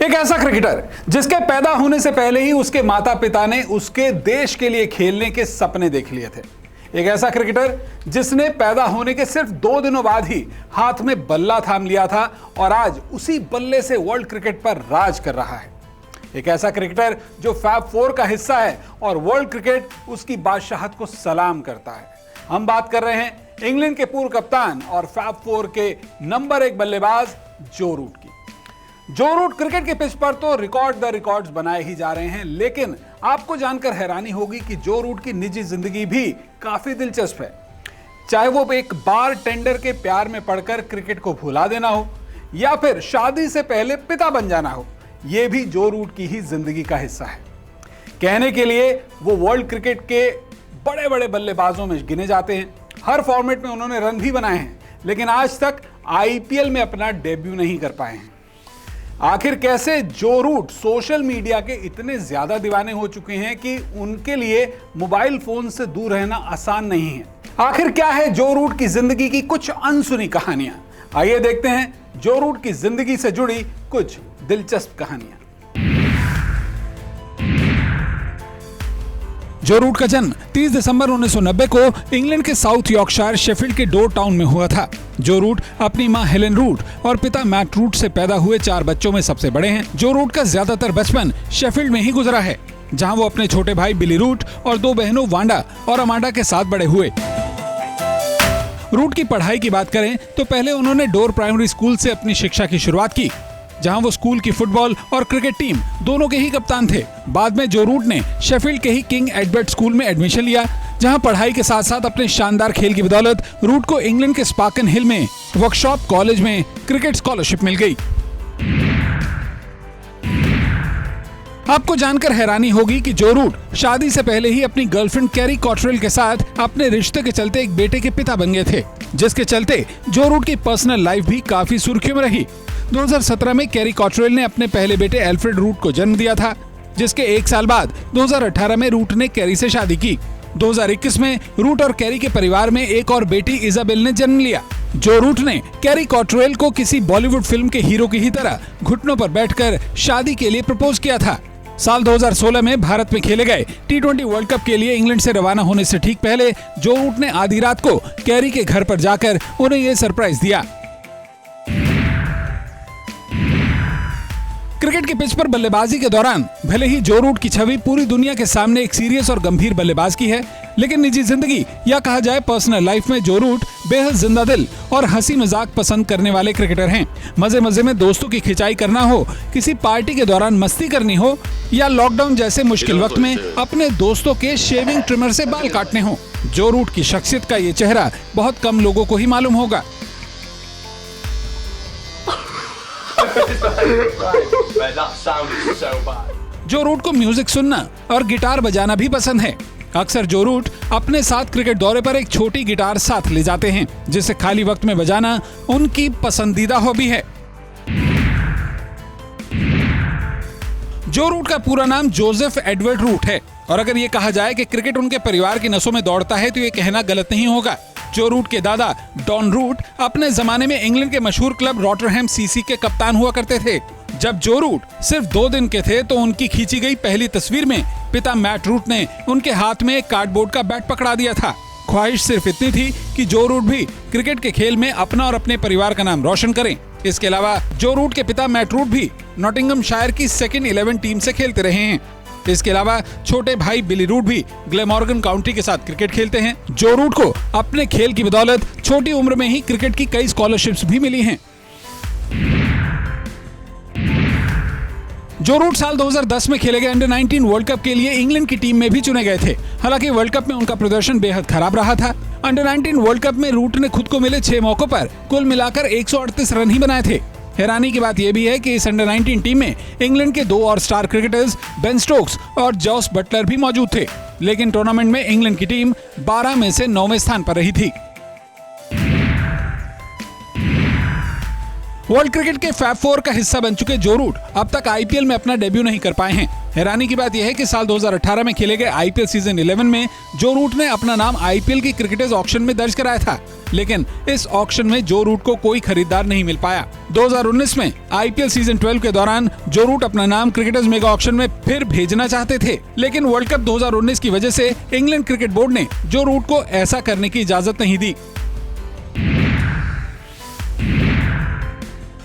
एक ऐसा क्रिकेटर जिसके पैदा होने से पहले ही उसके माता पिता ने उसके देश के लिए खेलने के सपने देख लिए थे। एक ऐसा क्रिकेटर जिसने पैदा होने के सिर्फ 2 दिनों बाद ही हाथ में बल्ला थाम लिया था और आज उसी बल्ले से वर्ल्ड क्रिकेट पर राज कर रहा है। एक ऐसा क्रिकेटर जो फैब 4 का हिस्सा है और वर्ल्ड क्रिकेट उसकी बादशाहत को सलाम करता है। हम बात कर रहे हैं इंग्लैंड के पूर्व कप्तान और फैब 4 के नंबर 1 बल्लेबाज जो रूट की। जो रूट क्रिकेट के पिच पर तो रिकॉर्ड द रिकॉर्ड्स बनाए ही जा रहे हैं, लेकिन आपको जानकर हैरानी होगी कि जो रूट की निजी जिंदगी भी काफी दिलचस्प है। चाहे वो एक बार टेंडर के प्यार में पड़कर क्रिकेट को भुला देना हो या फिर शादी से पहले पिता बन जाना हो, यह भी जो रूट की ही जिंदगी का हिस्सा है। कहने के लिए वो वर्ल्ड क्रिकेट के बड़े बड़े बल्लेबाजों में गिने जाते हैं। हर फॉर्मेट में उन्होंने रन भी बनाए हैं, लेकिन आज तक आईपीएल में अपना डेब्यू नहीं कर पाए हैं। आखिर कैसे जो रूट सोशल मीडिया के इतने ज्यादा दीवाने हो चुके हैं कि उनके लिए मोबाइल फोन से दूर रहना आसान नहीं है। आखिर क्या है जो रूट की जिंदगी की कुछ अनसुनी कहानियां? आइए देखते हैं जो रूट की जिंदगी से जुड़ी कुछ दिलचस्प कहानियां। जो रूट का जन्म 30 दिसंबर 1990 को इंग्लैंड के साउथ यॉर्कशायर शेफील्ड के डोर टाउन में हुआ था। जो रूट अपनी मां हेलेन रूट और पिता मैट रूट से पैदा हुए 4 बच्चों में सबसे बड़े हैं। जो रूट का ज्यादातर बचपन शेफील्ड में ही गुजरा है, जहां वो अपने छोटे भाई बिली रूट और 2 बहनों वांडा और अमांडा के साथ बड़े हुए। रूट की पढ़ाई की बात करें तो पहले उन्होंने डोर प्राइमरी स्कूल से अपनी शिक्षा की शुरुआत की, जहां वो स्कूल की फुटबॉल और क्रिकेट टीम दोनों के ही कप्तान थे। बाद में जो रूट ने शेफील्ड के ही किंग एडवर्ड स्कूल में एडमिशन लिया, जहां पढ़ाई के साथ साथ अपने शानदार खेल की बदौलत रूट को इंग्लैंड के स्पार्कन हिल में वर्कशॉप कॉलेज में क्रिकेट स्कॉलरशिप मिल गई। आपको जानकर हैरानी होगी कि जो रूट शादी से पहले ही अपनी गर्लफ्रेंड कैरी कॉटरेल के साथ अपने रिश्ते के चलते एक बेटे के पिता बन गए थे, जिसके चलते जो रूट की पर्सनल लाइफ भी काफी सुर्खियों में रही। 2017 में कैरी कॉटरेल ने अपने पहले बेटे एल्फ्रेड रूट को जन्म दिया था, जिसके 1 साल बाद 2018 में रूट ने कैरी से शादी की। 2021 में रूट और कैरी के परिवार में एक और बेटी इजाबेल ने जन्म लिया। जो रूट ने कैरी कॉटरेल को किसी बॉलीवुड फिल्म के हीरो की ही तरह घुटनों पर बैठकर शादी के लिए प्रपोज किया था। साल 2016 में भारत में खेले गए T20 वर्ल्ड कप के लिए इंग्लैंड से रवाना होने से ठीक पहले जो रूट ने आधी रात को कैरी के घर पर जाकर उन्हें ये सरप्राइज दिया। क्रिकेट के पिच पर बल्लेबाजी के दौरान भले ही जो रूट की छवि पूरी दुनिया के सामने एक सीरियस और गंभीर बल्लेबाज की है, लेकिन निजी जिंदगी या कहा जाए पर्सनल लाइफ में जो रूट बेहद जिंदा दिल और हंसी मजाक पसंद करने वाले क्रिकेटर हैं। मजे मजे में दोस्तों की खिंचाई करना हो, किसी पार्टी के दौरान मस्ती करनी हो या लॉकडाउन जैसे मुश्किल वक्त में अपने दोस्तों के शेविंग ट्रिमर से बाल काटने हो, जो रूट की शख्सियत का ये चेहरा बहुत कम लोगों को ही मालूम होगा। जो रूट को म्यूजिक सुनना और गिटार बजाना भी पसंद है। अक्सर जो रूट अपने साथ क्रिकेट दौरे पर एक छोटी गिटार साथ ले जाते हैं, जिसे खाली वक्त में बजाना उनकी पसंदीदा हॉबी है। जो रूट का पूरा नाम जोसेफ एडवर्ड रूट है, और अगर ये कहा जाए कि क्रिकेट उनके परिवार की नसों में दौड़ता है तो ये कहना गलत नहीं होगा। जो रूट के दादा डॉन रूट अपने जमाने में इंग्लैंड के मशहूर क्लब रॉटरहैम सीसी के कप्तान हुआ करते थे। जब जो रूट सिर्फ 2 दिन के थे तो उनकी खींची गई पहली तस्वीर में पिता मैट रूट ने उनके हाथ में एक कार्डबोर्ड का बैट पकड़ा दिया था। ख्वाहिश सिर्फ इतनी थी कि जो रूट भी क्रिकेट के खेल में अपना और अपने परिवार का नाम रोशन करें। इसके अलावा जो रूट के पिता मैट रूट भी नॉटिंघमशायर की सेकंड 11 टीम से खेलते रहे हैं। इसके अलावा छोटे भाई बिली रूट भी ग्लैमॉर्गन काउंटी के साथ क्रिकेट खेलते हैं। जो रूट को अपने खेल की बदौलत छोटी उम्र में ही क्रिकेट की कई स्कॉलरशिप्स भी मिली हैं। जो रूट साल 2010 में खेले गए अंडर 19 वर्ल्ड कप के लिए इंग्लैंड की टीम में भी चुने गए थे। हालांकि वर्ल्ड कप में उनका प्रदर्शन बेहद खराब रहा था। अंडर 19 वर्ल्ड कप में रूट ने खुद को मिले 6 मौकों पर कुल मिलाकर 138 रन ही बनाए थे। हैरानी की बात यह भी है कि इस अंडर 19 टीम में इंग्लैंड के 2 और स्टार क्रिकेटर्स बेन स्टोक्स और जॉस बटलर भी मौजूद थे, लेकिन टूर्नामेंट में इंग्लैंड की टीम 12 में से 9वें स्थान पर रही थी। वर्ल्ड क्रिकेट के फैब 4 का हिस्सा बन चुके जो रूट अब तक आईपीएल में अपना डेब्यू नहीं कर पाए हैं। हैरानी की बात यह है कि साल 2018 में खेले गए आईपीएल सीजन 11 में जो रूट ने अपना नाम आईपीएल की क्रिकेटर्स ऑक्शन में दर्ज कराया था। लेकिन इस ऑक्शन में जो रूट को कोई खरीदार नहीं मिल पाया। 2019 में IPL सीजन 12 के दौरान जो रूट अपना नाम क्रिकेटर्स मेगा ऑक्शन में फिर भेजना चाहते थे, लेकिन वर्ल्ड कप 2019 की वजह से इंग्लैंड क्रिकेट बोर्ड ने जो रूट को ऐसा करने की इजाजत नहीं दी।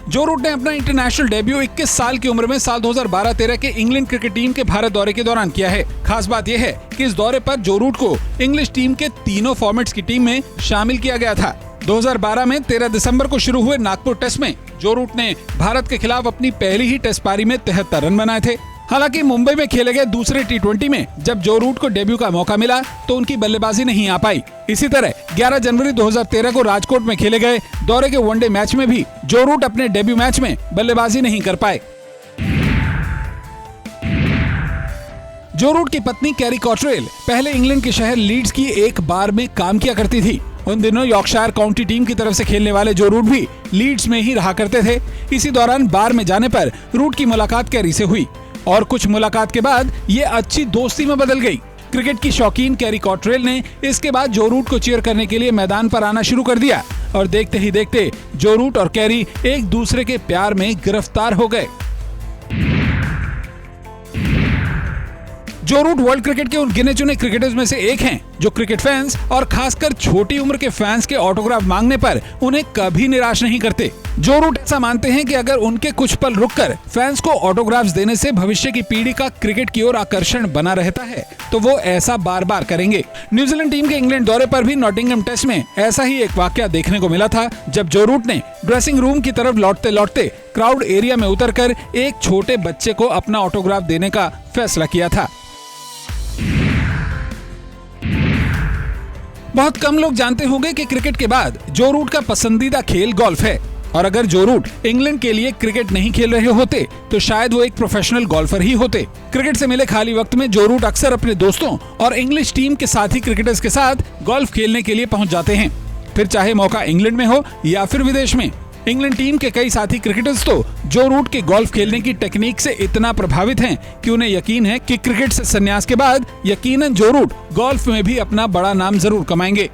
जो रूट ने अपना इंटरनेशनल डेब्यू 21 साल की उम्र में साल 2012-13 के इंग्लैंड क्रिकेट टीम के भारत दौरे के दौरान किया है। खास बात यह है कि इस दौरे पर जो रूट को इंग्लिश टीम के तीनों फॉर्मेट्स की टीम में शामिल किया गया था। 2012 में 13 दिसंबर को शुरू हुए नागपुर टेस्ट में जो रूट ने भारत के खिलाफ अपनी पहली ही टेस्ट पारी में 73 रन बनाए थे। हालांकि मुंबई में खेले गए दूसरे T20 में जब जो रूट को डेब्यू का मौका मिला तो उनकी बल्लेबाजी नहीं आ पाई। इसी तरह 11 जनवरी 2013 को राजकोट में खेले गए दौरे के वनडे मैच में भी जो रूट अपने डेब्यू मैच में बल्लेबाजी नहीं कर पाए। जो रूट की पत्नी कैरी कॉटरेल पहले इंग्लैंड के शहर लीड्स की एक बार में काम किया करती थी। उन दिनों यॉर्कशायर काउंटी टीम की तरफ से खेलने वाले जो रूट भी लीड्स में ही रहा करते थे। इसी दौरान बार में जाने पर रूट की मुलाकात कैरी से हुई और कुछ मुलाकात के बाद ये अच्छी दोस्ती में बदल गई। क्रिकेट की शौकीन कैरी कॉटरेल ने इसके बाद जो रूट को चीयर करने के लिए मैदान पर आना शुरू कर दिया और देखते ही देखते जो रूट और कैरी एक दूसरे के प्यार में गिरफ्तार हो गए। जो रूट वर्ल्ड क्रिकेट के उन गिने चुने क्रिकेटर्स में से एक हैं जो क्रिकेट फैंस और खासकर छोटी उम्र के फैंस के ऑटोग्राफ मांगने पर उन्हें कभी निराश नहीं करते। जो रूट ऐसा मानते हैं कि अगर उनके कुछ पल रुककर फैंस को ऑटोग्राफ्स देने से भविष्य की पीढ़ी का क्रिकेट की ओर आकर्षण बना रहता है तो वो ऐसा बार बार करेंगे। न्यूजीलैंड टीम के इंग्लैंड दौरे पर भी नॉटिंघम टेस्ट में ऐसा ही एक वाकया देखने को मिला था, जब जो रूट ने ड्रेसिंग रूम की तरफ लौटते लौटते क्राउड एरिया में उतरकर एक छोटे बच्चे को अपना ऑटोग्राफ देने का फैसला किया था। बहुत कम लोग जानते होंगे कि क्रिकेट के बाद जो रूट का पसंदीदा खेल गोल्फ है और अगर जो रूट इंग्लैंड के लिए क्रिकेट नहीं खेल रहे होते तो शायद वो एक प्रोफेशनल गोल्फर ही होते। क्रिकेट से मिले खाली वक्त में जो रूट अक्सर अपने दोस्तों और इंग्लिश टीम के साथी क्रिकेटर्स के साथ गोल्फ खेलने के लिए पहुंच जाते हैं, फिर चाहे मौका इंग्लैंड में हो या फिर विदेश में। इंग्लैंड टीम के कई साथी क्रिकेटर्स तो जो रूट के गोल्फ खेलने की टेक्निक से इतना प्रभावित हैं कि उन्हें यकीन है कि क्रिकेट से संन्यास के बाद यकीनन जो रूट गोल्फ में भी अपना बड़ा नाम जरूर कमाएंगे।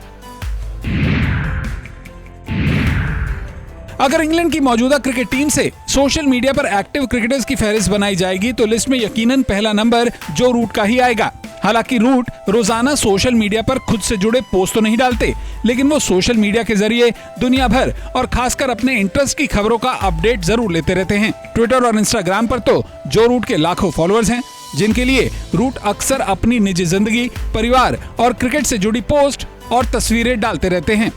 अगर इंग्लैंड की मौजूदा क्रिकेट टीम से सोशल मीडिया पर एक्टिव क्रिकेटर्स की फहरिस्त बनाई जाएगी तो लिस्ट में यकीनन पहला नंबर जो रूट का ही आएगा। हालांकि रूट रोजाना सोशल मीडिया पर खुद से जुड़े पोस्ट तो नहीं डालते, लेकिन वो सोशल मीडिया के जरिए दुनिया भर और खासकर अपने इंटरेस्ट की खबरों का अपडेट जरूर लेते रहते हैं। ट्विटर और इंस्टाग्राम पर तो जो रूट के लाखों फॉलोअर्स हैं, जिनके लिए रूट अक्सर अपनी निजी जिंदगी, परिवार और क्रिकेट से जुड़ी पोस्ट और तस्वीरें डालते रहते हैं।